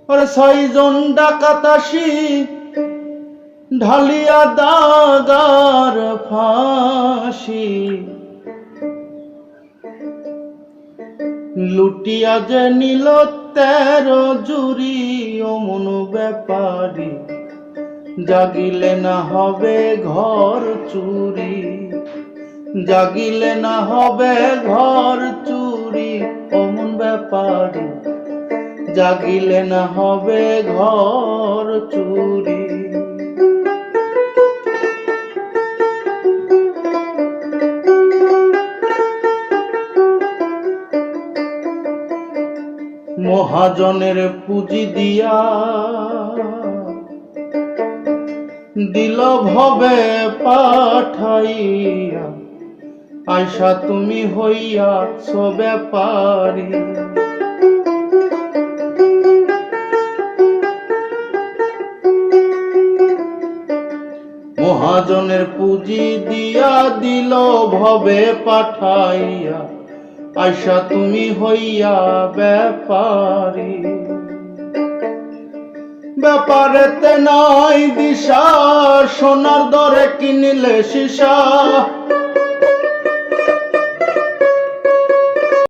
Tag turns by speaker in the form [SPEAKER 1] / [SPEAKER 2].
[SPEAKER 1] ওরে 6 জন ডাকাতাসি ঢালিয়া দাগার ফাঁসি, লুটিয়া যে নিল 13 জুরি অমন ব্যাপারী, জাগিলে না হবে ঘর চুরি, জাগিলে না হবে ঘর চুরি অমন ব্যাপারী, জাগিলে না হবে ঘর চুরি। মহাজনের পুঁজি দিয়া দিল ভবে পাঠাইয়া, আয়সা তুমি হইয়াছ ব্যাপারী। মহাজনের পুঁজি দিয়া দিল ভবে পাঠাইয়া, আয়সা তুমি হইয়া ব্যাপারী। ব্যাপারেতে নাই দিশা, সোনার দরে কিনিলে সীসা,